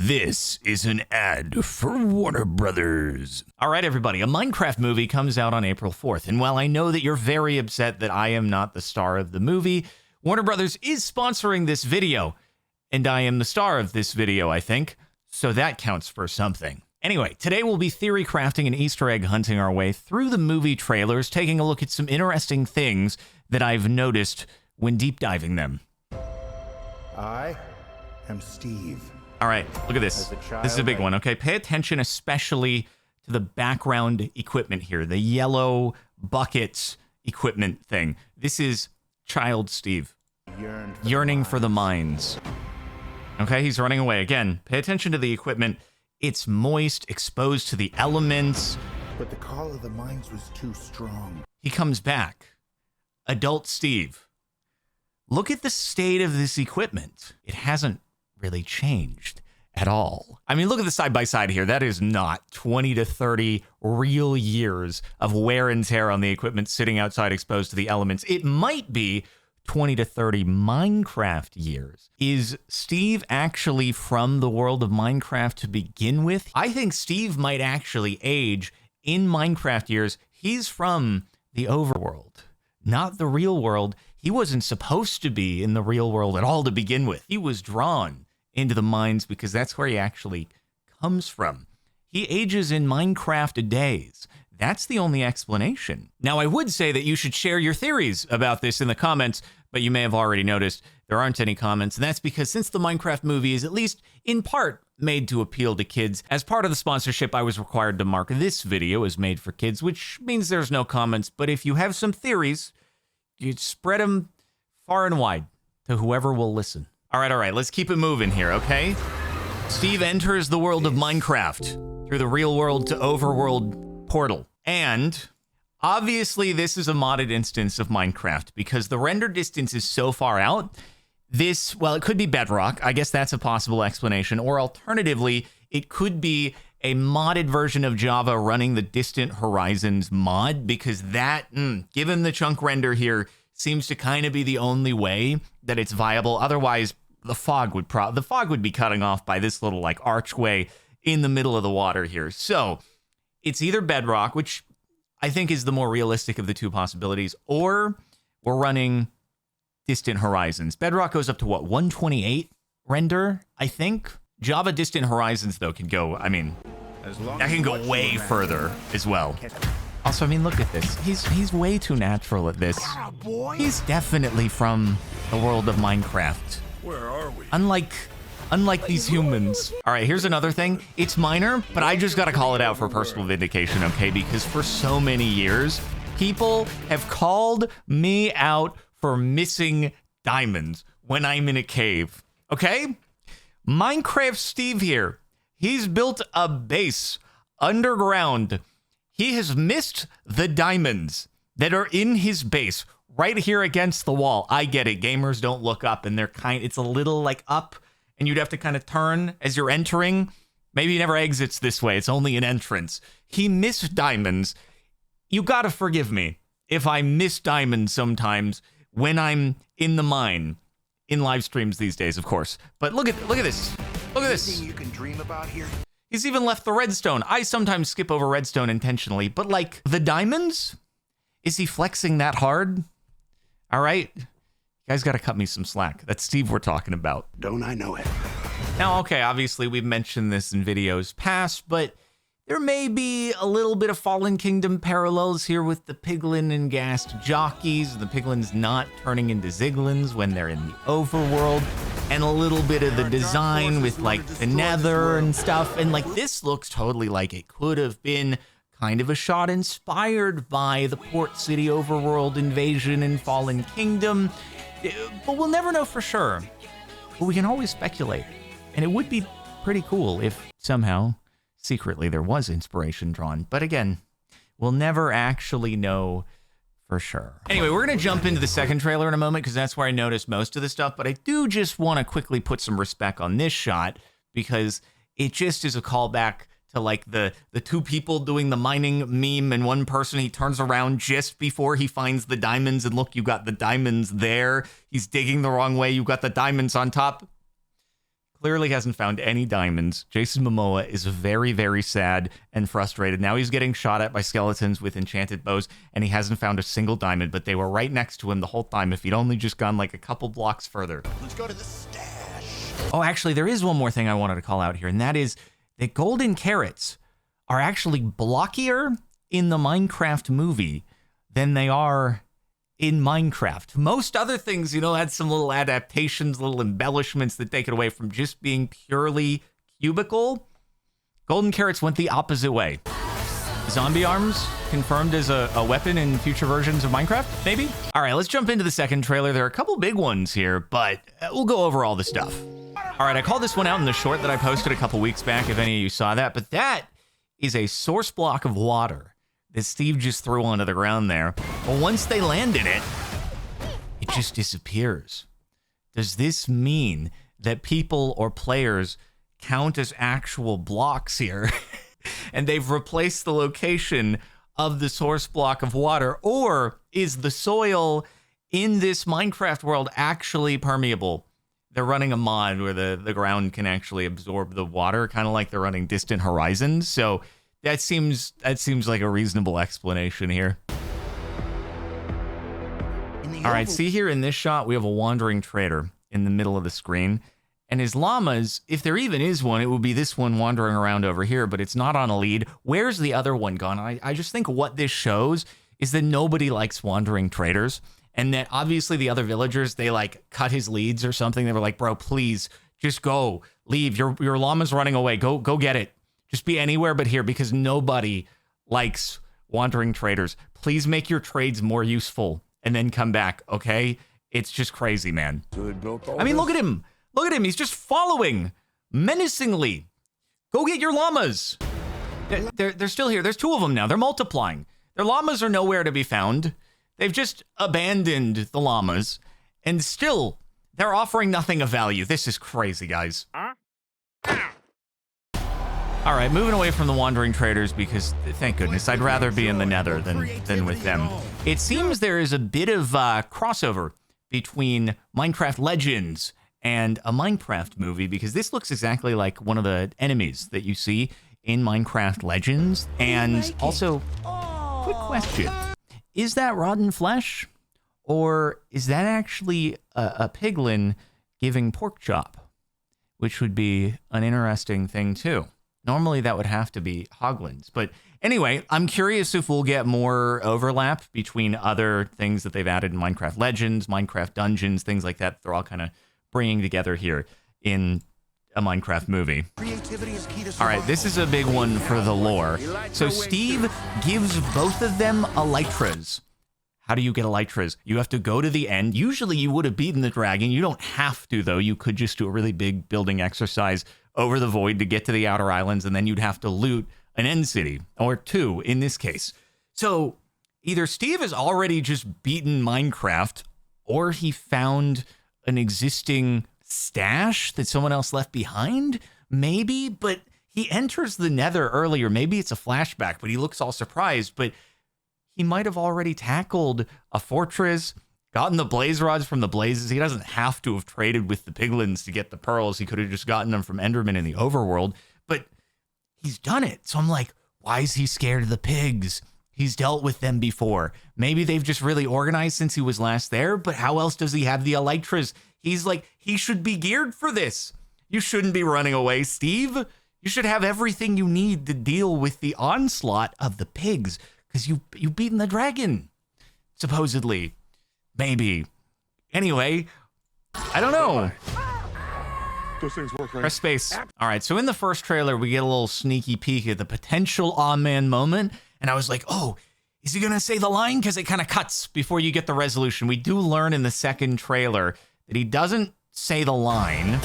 This is an ad for Warner Brothers. All right, everybody, a Minecraft movie comes out on April 4th. And while I know that you're very upset that I am not the star of the movie, Warner Brothers is sponsoring this video. And I am the star of this video, I think. So that counts for something. Anyway, today we'll be theory crafting and Easter egg hunting our way through the movie trailers, taking a look at some interesting things that I've noticed when deep diving them. I am Steve. All right, look at this. This is a big one, okay? Pay attention especially to the background equipment here, the yellow bucket equipment thing. This is child Steve, yearning for the mines. Okay, he's running away. Again, pay attention to the equipment. It's moist, exposed to the elements. But the call of the mines was too strong. He comes back. Adult Steve. Look at the state of this equipment. It hasn't really changed at all. I mean, look at the side-by-side here. That is not 20 to 30 real years of wear and tear on the equipment sitting outside exposed to the elements. It might be 20 to 30 Minecraft years. Is Steve actually from the world of Minecraft to begin with? I think Steve might actually age in Minecraft years. He's from the overworld, not the real world. He wasn't supposed to be in the real world at all to begin with. He was drawn into the mines because that's where he actually comes from. He ages in Minecraft days. That's the only explanation. Now, I would say that you should share your theories about this in the comments, but you may have already noticed there aren't any comments, and that's because since the Minecraft movie is at least in part made to appeal to kids, as part of the sponsorship, I was required to mark this video as made for kids, which means there's no comments, but if you have some theories, you spread them far and wide to whoever will listen. All right, let's keep it moving here, okay? Steve enters the world of Minecraft through the real world to overworld portal. And obviously this is a modded instance of Minecraft because the render distance is so far out. This, well, it could be Bedrock. I guess that's a possible explanation. Or alternatively, it could be a modded version of Java running the Distant Horizons mod because that, given the chunk render here, seems to kind of be the only way that it's viable. Otherwise, the fog would be cutting off by this little like archway in the middle of the water here. So it's either Bedrock, which I think is the more realistic of the two possibilities, or we're running Distant Horizons. Bedrock goes up to what, 128 render, I think? Java Distant Horizons, though, can go, I mean, that can go way further as well. Also, I mean, look at this. He's way too natural at this. He's definitely from the world of Minecraft. Where are we? Unlike these humans. All right, here's another thing. It's minor, but I just gotta call it out for personal vindication, okay? Because for so many years, people have called me out for missing diamonds when I'm in a cave, okay? Minecraft Steve here. He's built a base underground. He has missed the diamonds that are in his base right here against the wall. I get it. Gamers don't look up and it's a little like up and you'd have to kind of turn as you're entering. Maybe he never exits this way. It's only an entrance. He missed diamonds. You gotta forgive me if I miss diamonds sometimes when I'm in the mine in live streams these days, of course. But look at this. Look at this. Anything you can dream about here? He's even left the redstone. I sometimes skip over redstone intentionally, but like the diamonds? Is he flexing that hard? All right, you guys got to cut me some slack. That's Steve we're talking about. Don't I know it? Now, okay, obviously we've mentioned this in videos past, but there may be a little bit of Fallen Kingdom parallels here with the piglin and ghast jockeys, the piglins not turning into ziglins when they're in the overworld, and a little bit of the design with like the Nether and stuff. And like this looks totally like it could have been kind of a shot inspired by the Port City overworld invasion in Fallen Kingdom, but we'll never know for sure. But we can always speculate, and it would be pretty cool if somehow secretly there was inspiration drawn. But again, we'll never actually know for sure. Anyway, we're going to jump into the second trailer in a moment because that's where I noticed most of the stuff, but I do just want to quickly put some respect on this shot because it just is a callback to like the two people doing the mining meme, and one person, he turns around just before he finds the diamonds, and look, you got the diamonds there. He's digging the wrong way. You got the diamonds on top. clearly hasn't found any diamonds. Jason Momoa is very, very sad and frustrated. Now he's getting shot at by skeletons with enchanted bows, and he hasn't found a single diamond, but they were right next to him the whole time if he'd only just gone like a couple blocks further. Let's go to the stash. Oh, actually, there is one more thing I wanted to call out here, and that is that golden carrots are actually blockier in the Minecraft movie than they are in Minecraft. Most other things, had some little adaptations, little embellishments that take it away from just being purely cubical. Golden carrots went the opposite way. Zombie arms confirmed as a weapon in future versions of Minecraft, maybe? All right, let's jump into the second trailer. There are a couple big ones here, but we'll go over all the stuff. All right, I called this one out in the short that I posted a couple weeks back, if any of you saw that, but that is a source block of water that Steve just threw onto the ground there. But once they land in it, it just disappears. Does this mean that people or players count as actual blocks here? And they've replaced the location of the source block of water? Or is the soil in this Minecraft world actually permeable? They're running a mod where the ground can actually absorb the water, kind of like they're running Distant Horizons. So that seems like a reasonable explanation here. All right, see here in this shot, we have a wandering trader in the middle of the screen. And his llamas, if there even is one, it would be this one wandering around over here, but it's not on a lead. Where's the other one gone? I just think what this shows is that nobody likes wandering traders. And that obviously the other villagers, they like cut his leads or something. They were like, bro, please just go, leave. Your llama's running away. Go get it. Just be anywhere but here, because nobody likes wandering traders. Please make your trades more useful and then come back, okay? It's just crazy, man. I mean, look at him. Look at him. He's just following menacingly. Go get your llamas. They're still here. There's 2 of them now. They're multiplying. Their llamas are nowhere to be found. They've just abandoned the llamas, and still, they're offering nothing of value. This is crazy, guys. All right, moving away from the wandering traders, because thank goodness, I'd rather be in the Nether than with them. It seems there is a bit of crossover between Minecraft Legends and a Minecraft movie, because this looks exactly like one of the enemies that you see in Minecraft Legends. And also, quick question. Is that rotten flesh, or is that actually a piglin giving pork chop, which would be an interesting thing too? Normally that would have to be hoglins. But anyway, I'm curious if we'll get more overlap between other things that they've added in Minecraft Legends, Minecraft Dungeons, things like that. They're all kind of bringing together here in a Minecraft movie. All right, this is a big one for the lore. So Steve gives both of them elytras. How do you get elytras? You have to go to the end. Usually you would have beaten the dragon. You don't have to, though. You could just do a really big building exercise over the void to get to the outer islands, and then you'd have to loot an end city, or 2 in this case. So either Steve has already just beaten Minecraft, or he found an existing stash that someone else left behind, maybe. But he enters the Nether earlier. Maybe it's a flashback, but he looks all surprised. But he might have already tackled a fortress, gotten the blaze rods from the blazes. He doesn't have to have traded with the piglins to get the pearls. He could have just gotten them from Enderman in the overworld, but he's done it. So I'm like, why is he scared of the pigs? He's dealt with them before. Maybe they've just really organized since he was last there, but how else does he have the elytras? He's like, he should be geared for this. You shouldn't be running away, Steve. You should have everything you need to deal with the onslaught of the pigs, because you've beaten the dragon, supposedly. Maybe. Anyway, I don't know. Those things work, right? Press space. All right, so in the first trailer, we get a little sneaky peek at the potential Aw Man moment, and I was like, oh, is he going to say the line? Because it kind of cuts before you get the resolution. We do learn in the second trailer that he doesn't say the line.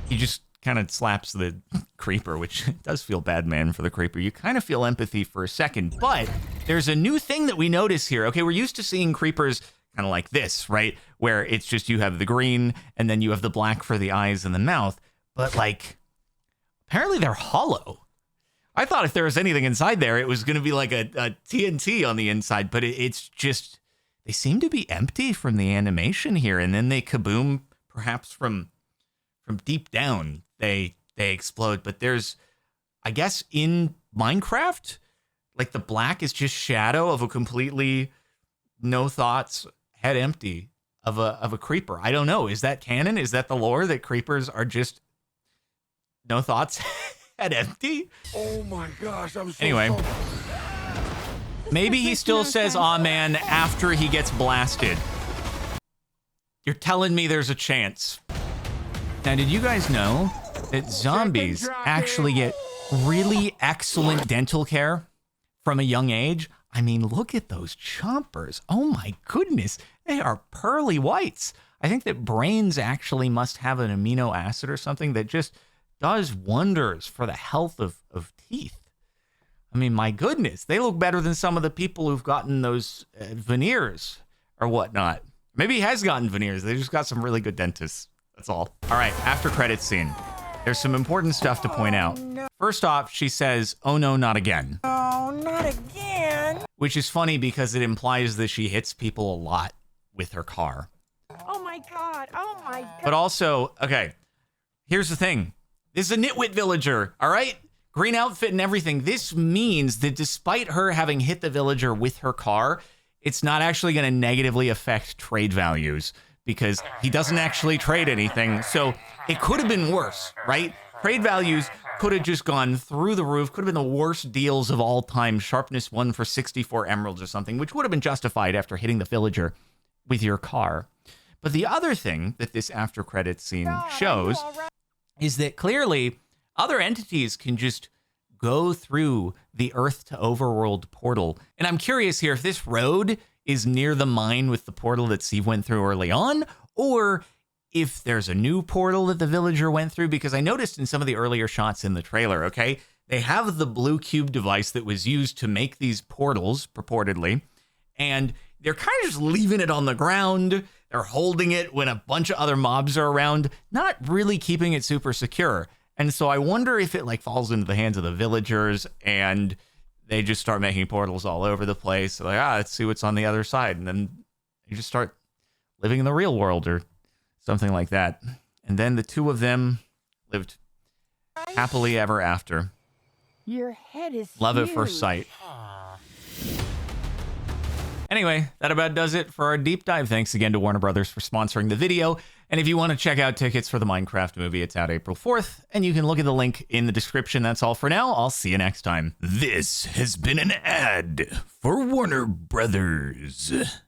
He just kind of slaps the creeper, which does feel bad, man, for the creeper. You kind of feel empathy for a second, but there's a new thing that we notice here. Okay, we're used to seeing creepers kind of like this, right? Where it's just you have the green and then you have the black for the eyes and the mouth, but like, apparently they're hollow. I thought if there was anything inside there, it was going to be like a TNT on the inside, but it's just, they seem to be empty from the animation here, and then they kaboom, perhaps from from deep down, they explode. But there's, I guess, in Minecraft, like the black is just shadow of a completely no thoughts, head empty of a creeper. I don't know. Is that canon? Is that the lore that creepers are just no thoughts, head empty? Oh my gosh, I'm so Anyway. sorry. Maybe he still says "aw man" after he gets blasted. You're telling me there's a chance. Now, did you guys know that zombies actually get really excellent dental care from a young age? I mean, look at those chompers. Oh my goodness, they are pearly whites. I think that brains actually must have an amino acid or something that just does wonders for the health of teeth. I mean, my goodness, they look better than some of the people who've gotten those veneers or whatnot. Maybe he has gotten veneers. They just got some really good dentists. That's all. All right, after credits scene. There's some important stuff to point out. First off, she says, "Oh no, not again." Oh, not again. Which is funny because it implies that she hits people a lot with her car. Oh my God. Oh my God. But also, okay, here's the thing. This is a nitwit villager, all right? Green outfit and everything. This means that despite her having hit the villager with her car, it's not actually going to negatively affect trade values because he doesn't actually trade anything. So it could have been worse, right? Trade values could have just gone through the roof, could have been the worst deals of all time. Sharpness 1 for 64 emeralds or something, which would have been justified after hitting the villager with your car. But the other thing that this after credits scene shows is that clearly other entities can just go through the Earth to Overworld portal. And I'm curious here if this road is near the mine with the portal that Steve went through early on, or if there's a new portal that the villager went through, because I noticed in some of the earlier shots in the trailer, okay, they have the blue cube device that was used to make these portals, purportedly, and they're kind of just leaving it on the ground. They're holding it when a bunch of other mobs are around, not really keeping it super secure. And so I wonder if it like falls into the hands of the villagers and they just start making portals all over the place. Like, let's see what's on the other side. And then you just start living in the real world or something like that. And then the two of them lived happily ever after. Your head is Love at huge. first sight. Anyway, that about does it for our deep dive. Thanks again to Warner Brothers for sponsoring the video. And if you want to check out tickets for the Minecraft movie, it's out April 4th, and you can look at the link in the description. That's all for now. I'll see you next time. This has been an ad for Warner Brothers.